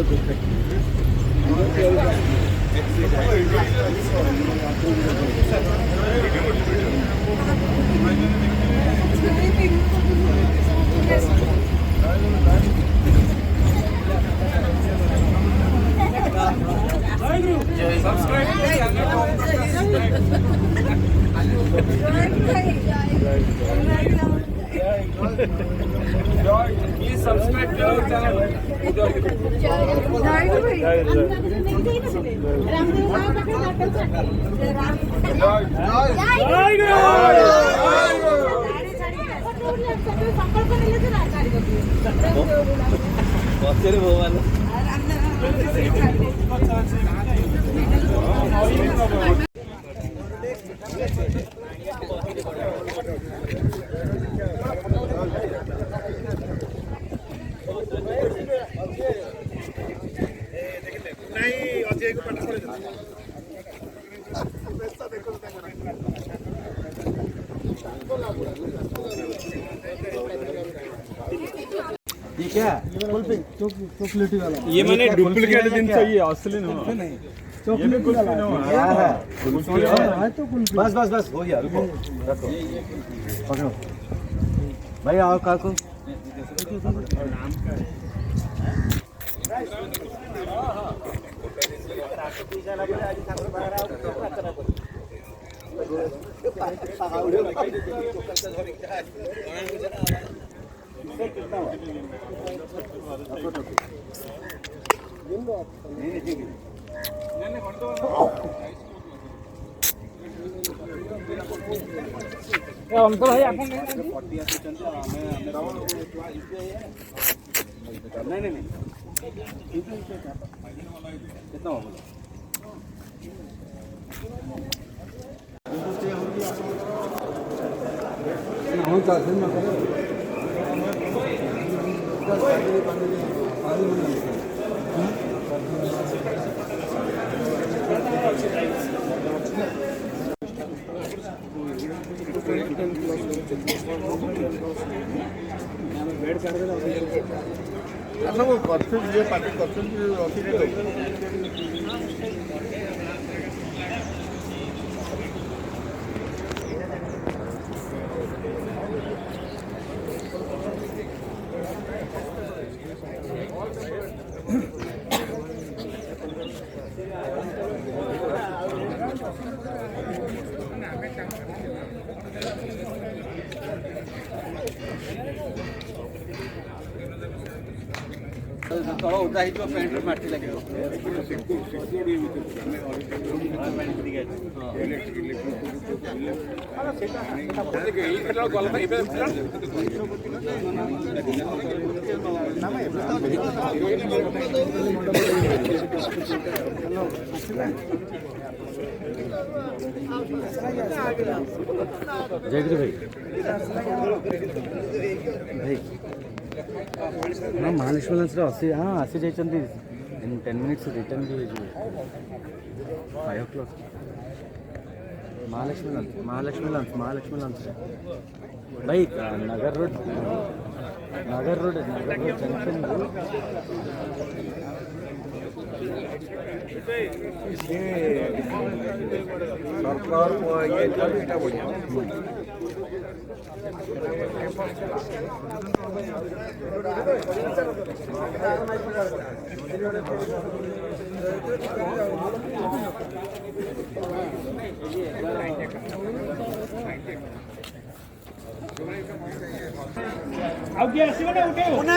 Please subscribe to our channel. चॉकलेटी वाला ये मैंने डुप्लीकेट दिन चाहिए असली नहीं चॉकलेट वाला है तो बस बस बस हो गया रुको रखो पकड़ो भाई आओ काकू ସବୁ କରୁଛନ୍ତି ଯେ ପାର୍ଟି କରୁଛନ୍ତି ଅଫିସରେ ତଳ ଓଦା ହେଇଯିବ ପ୍ୟାଣ୍ଟରେ ମାଟି ଲାଗିବ ଜୟଗୁରୁ ଭାଇ ଭାଇ हाँ महालक्ष्मी लंच आसी हाँ आसी जाइए इन 10 मिनट्स रिटर्न भी हो 5 o'clock महालक्ष्मी लंच भाई नगर रोड जंक्शन सरकार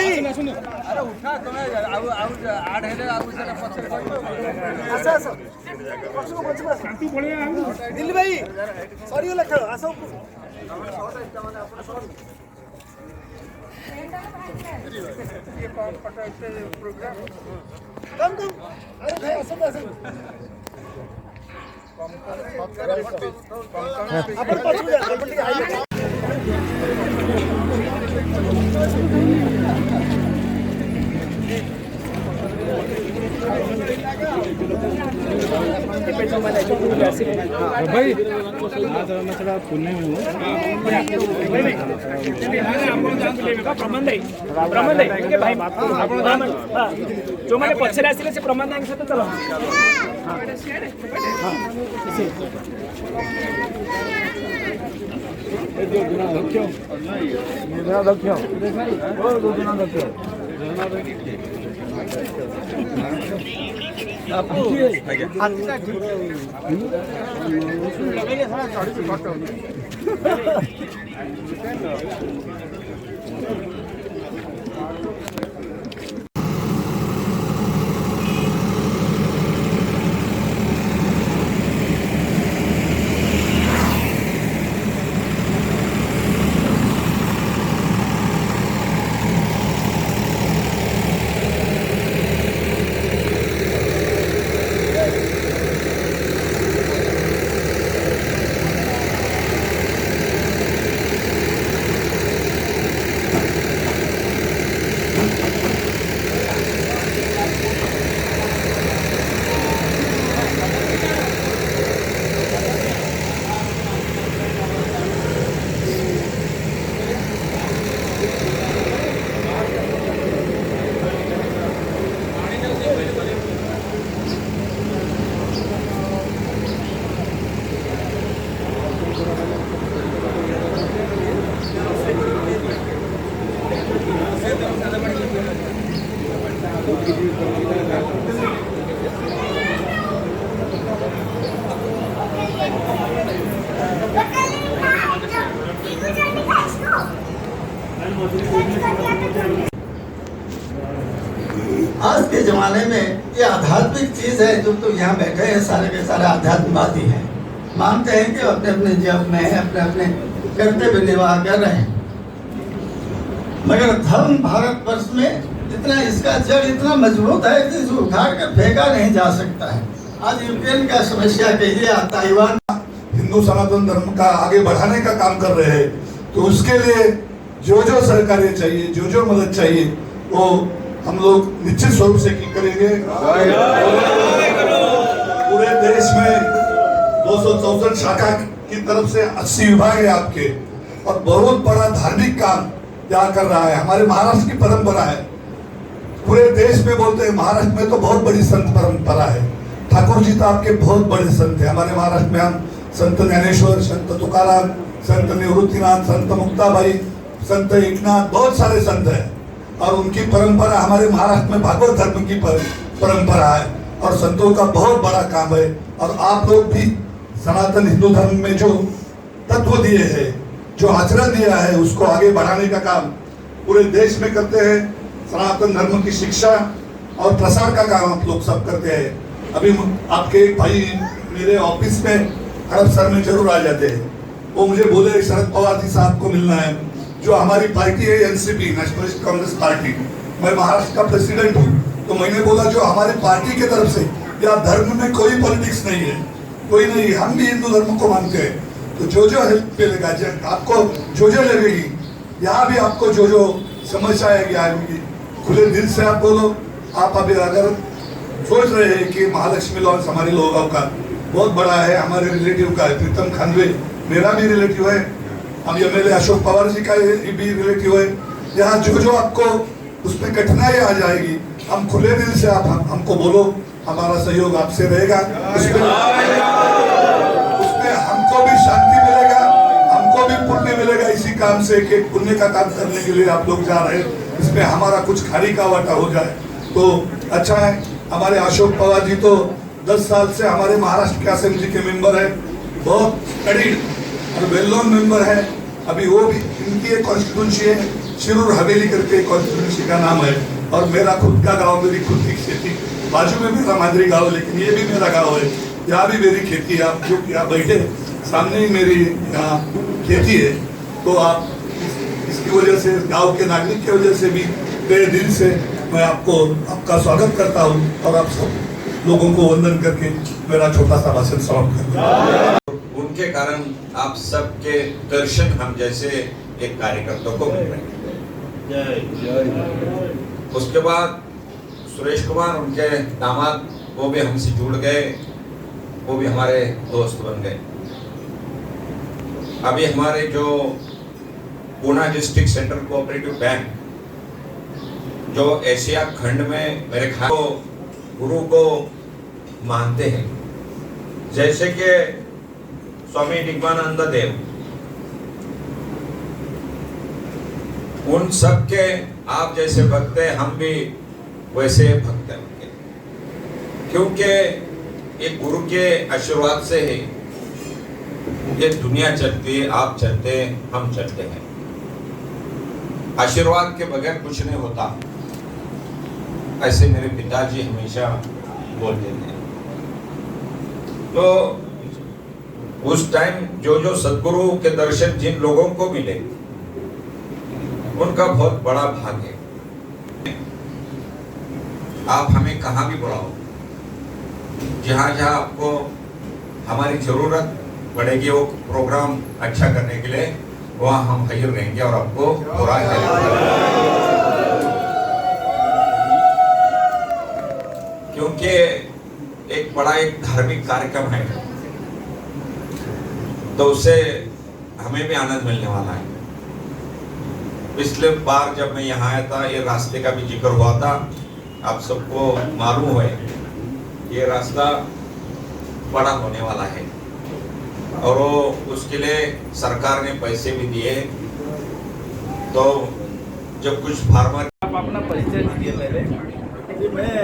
ये बढ़िया दिल्ली भाई सरीगला खेल आस कम अरे अपन भाई आज मैं थोड़ा पुणे में हूँ प्रबंध ठीक है भाई जो मैंने पछरे आसिले से प्रबंध आंग सहित चलो आज के जमाने में ये आध्यात्मिक चीज है। जो तो यहाँ बैठे हैं सारे के सारे आध्यात्मवादी हैं, मानते हैं कि अपने अपने जप में अपने अपने कर्तव्य निर्वाह कर रहे हैं। मगर धर्म भारतवर्ष में इतना इसका जड़ इतना मजबूत है कि इसको उखाड़ कर फेंका नहीं जा सकता है। आज यूक्रेन का समस्या कहिए, ताइवान हिंदू सनातन धर्म का आगे बढ़ाने का काम कर रहे हैं, तो उसके लिए जो जो सरकारें चाहिए, जो जो मदद चाहिए, वो हम लोग निश्चित स्वरूप से करेंगे। पूरे देश में 264 शाखा की तरफ से 80 विभाग है आपके, और बहुत बड़ा धार्मिक काम यहाँ कर रहा है। हमारे महाराष्ट्र की परंपरा है, पूरे देश में बोलते हैं, महाराष्ट्र में तो बहुत बड़ी संत परंपरा है। ठाकुर जी तो आपके बहुत बड़े संत हैं। हमारे महाराष्ट्र में हम संत ज्ञानेश्वर, संत तुकाराम, संत निवृत्तिनाथ, संत मुक्ताबाई, संत एकनाथ, बहुत सारे संत हैं, और उनकी परंपरा हमारे महाराष्ट्र में भागवत धर्म की परंपरा है, और संतों का बहुत बड़ा काम है। और आप लोग भी सनातन हिंदू धर्म में जो तत्व दिए हैं, जो आचरण दिया है, उसको आगे बढ़ाने का काम पूरे देश में करते हैं। सनातन धर्म की शिक्षा और प्रसार का काम आप लोग सब करते हैं। अभी आपके एक भाई मेरे ऑफिस में हड़प सर में जरूर आ जाते हैं, वो मुझे बोले शरद पवार जी साहब को मिलना है, जो हमारी पार्टी है एनसीपी, नेशनलिस्ट कांग्रेस पार्टी, मैं महाराष्ट्र का प्रेसिडेंट हूँ। तो मैंने बोला जो हमारी पार्टी की तरफ से, या धर्म में कोई पॉलिटिक्स नहीं है, कोई नहीं, हम भी हिंदू धर्म को मानते हैं, तो जो जो हेल्प मिलेगा, आपको जो जो लगेगी, यहाँ भी आपको जो जो समस्या आएगी, खुले दिल से आप बोलो। आप अभी अगर सोच रहे हैं कि महालक्ष्मी लॉन्स हमारे लोगों का बहुत बड़ा है, हमारे रिलेटिव का है, प्रीतम खानवे मेरा भी रिलेटिव है, हम एमएलए अशोक पवार जी का भी रिलेटिव है। यहाँ जो जो आपको उसमें कठिनाई आ जाएगी, हम खुले दिल से आप हमको बोलो, हमारा सहयोग आपसे रहेगा। उसमें हमको भी शांति मिलेगा, हमको भी पुण्य मिलेगा इसी काम से, कि पुण्य का काम करने के लिए आप लोग जा रहे हैं, इसमें हमारा कुछ खारी का वाटा हो जाए तो अच्छा है। हमारे अशोक पवार जी तो 10 साल से हमारे महाराष्ट्र के असेंबली के मेंबर है, बहुत स्टडीड और वेल नोन मेंबर है। अभी वो भी, इनकी एक कॉन्स्टिट्यूंसी है शिरूर हवेली करके, कॉन्स्टिट्यूंसी का नाम है, और मेरा खुद का गांव, मेरी खुद की खेती, बाजू में मेरा मादरी गांव, लेकिन ये भी मेरा गांव है, यहाँ भी मेरी खेती है। आप जो यहाँ बैठे सामने ही मेरी यहाँ खेती है, तो आप इसकी वजह से, गांव के नागरिक की वजह से भी मेरे दिल से मैं आपका स्वागत करता हूँ, और आप सब लोगों को वंदन करके मेरा छोटा सा भाषण समाप्त करता हूँ। उनके कारण आप सबके दर्शन हम जैसे एक कार्यकर्ता को मिल रहे हैं। उसके बाद सुरेश कुमार, उनके दामाद, वो भी हमसे जुड़ गए, वो भी हमारे दोस्त बन गए। अभी हमारे जो Poona district central cooperative bank जो एशिया खंड में मेरे ख्याल गुरु को मानते हैं, जैसे कि स्वामी निगमानंद देव, उन सब के आप जैसे भक्त हैं, हम भी वैसे भक्त हैं, क्योंकि एक गुरु के आशीर्वाद से ही ये दुनिया चलती है, आप चलते हैं, हम चलते हैं। आशीर्वाद के बगैर कुछ नहीं होता, ऐसे मेरे पिताजी हमेशा बोलते थे। तो उस टाइम जो सद्गुरु के दर्शन जिन लोगों को मिले, उनका बहुत बड़ा भाग्य है। आप हमें कहाँ भी बुलाओ, जहाँ जहाँ आपको हमारी जरूरत पड़ेगी वो प्रोग्राम अच्छा करने के लिए, वहाँ हम हाजिर रहेंगे और आपको पूरा क्योंकि एक बड़ा एक धार्मिक कार्यक्रम है, तो उससे हमें भी आनंद मिलने वाला है। पिछले बार जब मैं यहाँ आया था, ये रास्ते का भी जिक्र हुआ था, आप सबको मालूम है ये रास्ता बड़ा होने वाला है और वो उसके लिए सरकार ने पैसे भी दिए। तो जब कुछ फार्मर, आप अपना परिचय दीजिए पहले। कि मैं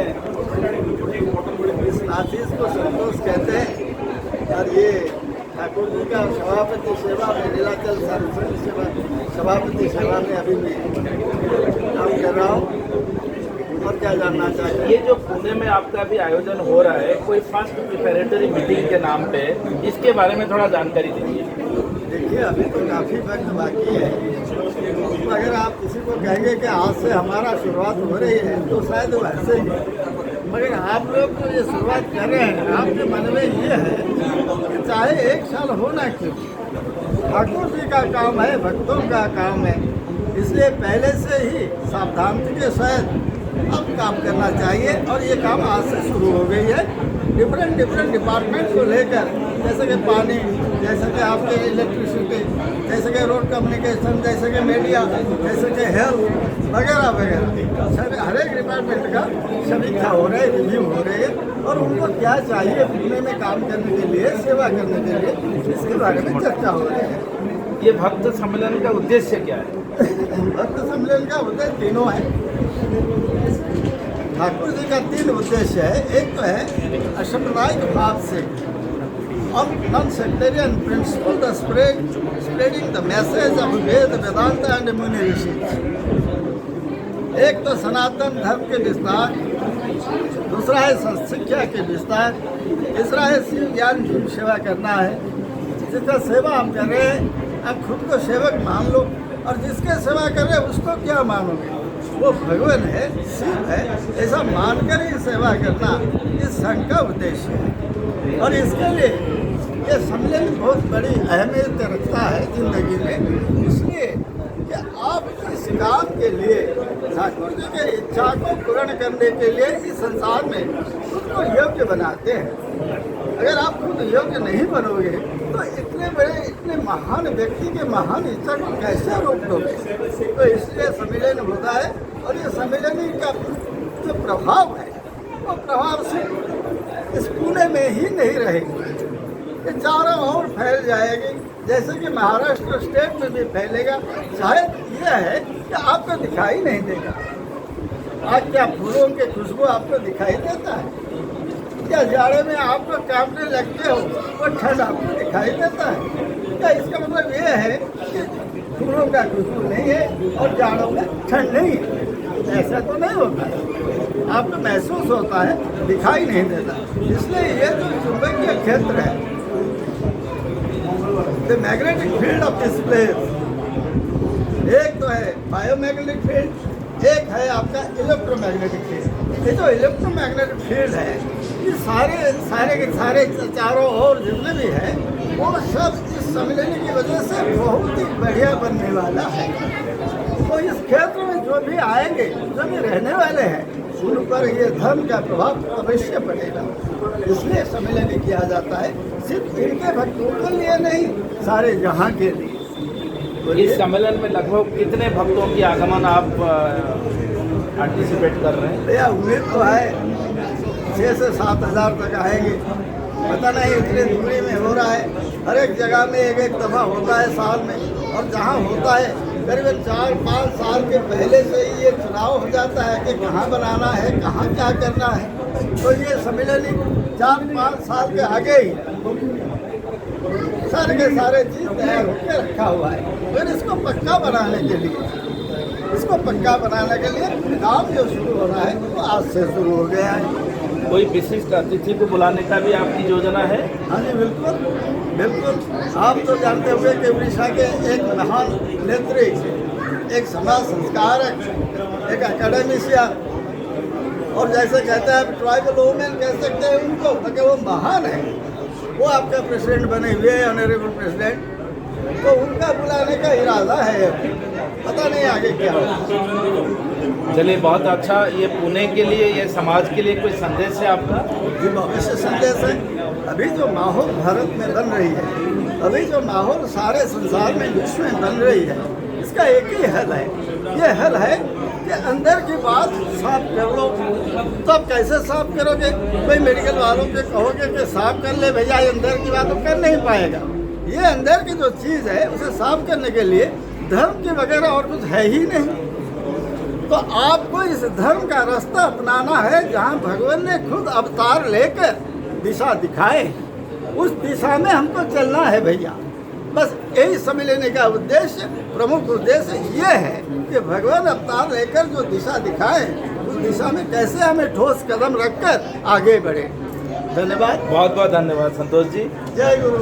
इस आशीष को संतोष कहते हैं और ये ठाकुर जी का सभापति सेवा में, नीलाचल सार्वजनिक सेवा सभापति सेवा में अभी मैं काम कर रहा हूँ। और क्या जानना चाहिए? ये जो पुणे में आपका अभी आयोजन हो रहा है, कोई फर्स्ट प्रिपरेटरी मीटिंग के नाम पे, इसके बारे में थोड़ा जानकारी दीजिए। देखिए, अभी तो काफ़ी वक्त बाकी है। अगर आप किसी को कहेंगे कि आज से हमारा शुरुआत हो रही है, तो शायद वैसे ही, मगर आप लोग तो ये शुरुआत कर रहे हैं, आपके मन में ये है कि चाहे 1 साल हो ना क्यों, ठाकुर जी का काम है, भक्तों का काम है, इसलिए पहले से ही सावधानी के साथ अब काम करना चाहिए। और ये काम आज से शुरू हो गई है। डिफरेंट डिपार्टमेंट को लेकर, जैसे कि पानी, जैसे कि आपके इलेक्ट्रिसिटी, जैसे कि रोड कम्युनिकेशन, जैसे कि मीडिया, जैसे कि हेल्थ वगैरह वगैरह, सभी हर एक डिपार्टमेंट का समीक्षा हो रहा है, रिव्यू हो रही है और उनको क्या चाहिए पुणे में काम करने के लिए, सेवा करने के लिए, इसके बारे में चर्चा हो रही है। ये भक्त सम्मेलन का उद्देश्य क्या है? भक्त सम्मेलन का उद्देश्य तीनों है। ठाकुर जी का 3 उद्देश्य है। एक तो है असंप्रदायिक भाव से और non sectarian principle the spreading the message of Veda, Vedanta and muni rishi. एक तो सनातन धर्म के विस्तार, दूसरा है शिक्षा के विस्तार, तीसरा है शिव ज्ञान की सेवा करना है। जिसका सेवा आप कर रहे हैं, आप खुद को सेवक मान लो, और जिसके सेवा कर रहे हैं उसको क्या मानोगे, वो भगवान है, शिव है, ऐसा मानकर ही सेवा करना इस संघ का उद्देश्य है। और इसके लिए ये सम्मेलन बहुत बड़ी अहमियत रखता है जिंदगी में, इसलिए कि आप इस काम के लिए, ठाकुर जी के इच्छा को पूर्ण करने के लिए इस संसार में खुद को योग्य बनाते हैं। अगर आप खुद योग्य नहीं बनोगे तो इतने बड़े, इतने महान व्यक्ति के महान इच्छा को कैसे रोक दोगे? तो इसलिए सम्मेलन होता है और ये सम्मेलन का जो प्रभाव है, वो प्रभाव सिर्फ इस पुणे में ही नहीं रहेगी, ये चारों ओर फैल जाएगी। जैसे कि महाराष्ट्र स्टेट में भी फैलेगा। शायद यह है कि आपको दिखाई नहीं देगा। आज क्या फूलों की खुशबू आपको दिखाई देता है? क्या जाड़े में आपको कांपने लगते हो, वो ठंड आपको दिखाई देता है? क्या इसका मतलब ये है कि फूलों का खुशबू नहीं है और जाड़ों में ठंड नहीं है? ऐसा तो नहीं होता, आपको महसूस होता है, दिखाई नहीं देता। इसलिए ये जो चुंबकीय क्षेत्र है, the magnetic field of this place, एक तो है बायोमैग्नेटिक फील्ड, एक है आपका इलेक्ट्रोमैग्नेटिक फील्ड। ये जो इलेक्ट्रोमैग्नेटिक फील्ड है, ये सारे के सारे चारों ओर जितने भी हैं, वो सब इस सम्मेलन की वजह से बहुत ही बढ़िया बनने वाला है। तो इस क्षेत्र में जो भी आएंगे, जो भी रहने वाले हैं, उन पर ये धर्म का प्रभाव अवश्य पड़ेगा। इसलिए सम्मेलन किया जाता है, सिर्फ इनके भक्तों के लिए नहीं, सारे जहाँ के लिए। इस सम्मेलन में लगभग कितने भक्तों की आगमन आप पार्टिसिपेट कर रहे हैं? भैया उम्मीद तो है 6 से 7 हज़ार तक आएंगे, पता नहीं इतनी दूरी में हो रहा है। हर एक जगह में एक दफ़ा होता है साल में, और जहाँ होता है करीबन 4-5 साल के पहले से ही ये चुनाव हो जाता है कि कहाँ बनाना है, कहाँ क्या करना है। तो ये सम्मेलन 4-5 साल के आगे ही सारे के सारे चीज़ तैयार होकर रखा हुआ है। फिर इसको पक्का बनाने के लिए काम जो शुरू हो रहा है वो आज से शुरू हो गया है। कोई विशिष्ट अतिथि को बुलाने का भी आपकी योजना है? हाँ जी, बिल्कुल। आप तो जानते हुए कि उड़ीसा के एक महान नेत्री, एक समाज संस्कारक, एक एकेडमिशियन, और जैसे कहते हैं ट्राइबल वुमेन कह सकते हैं उनको, क्योंकि वो महान है। वो आपका प्रेसिडेंट बने हुए, ऑनरेबल प्रेसिडेंट, तो उनका बुलाने का इरादा है, पता नहीं आगे क्या होगा। चलिए, बहुत अच्छा। ये पुणे के लिए, ये समाज के लिए कोई संदेश है आपका? जी, भविष्य संदेश है। अभी जो माहौल भारत में बन रही है, अभी जो माहौल सारे संसार में, विश्व में बन रही है, इसका एक ही हल है। ये हल है कि अंदर की बात साफ कर लो। तो आप कैसे साफ करोगे? कोई मेडिकल वालों के कहोगे कि साफ कर ले भैया, ये अंदर की बात तो कर नहीं पाएगा। ये अंदर की जो चीज़ है उसे साफ करने के लिए धर्म के वगैरह और कुछ है ही नहीं। तो आपको इस धर्म का रास्ता अपनाना है जहाँ भगवान ने खुद अवतार लेकर दिशा दिखाए, उस दिशा में हमको चलना है भैया। बस यही समझ लेने का उद्देश्य, प्रमुख उद्देश्य ये है कि भगवान अवतार लेकर जो दिशा दिखाए, उस दिशा में कैसे हमें ठोस कदम रखकर आगे बढ़े। धन्यवाद, बहुत बहुत धन्यवाद संतोष जी। जय गुरु।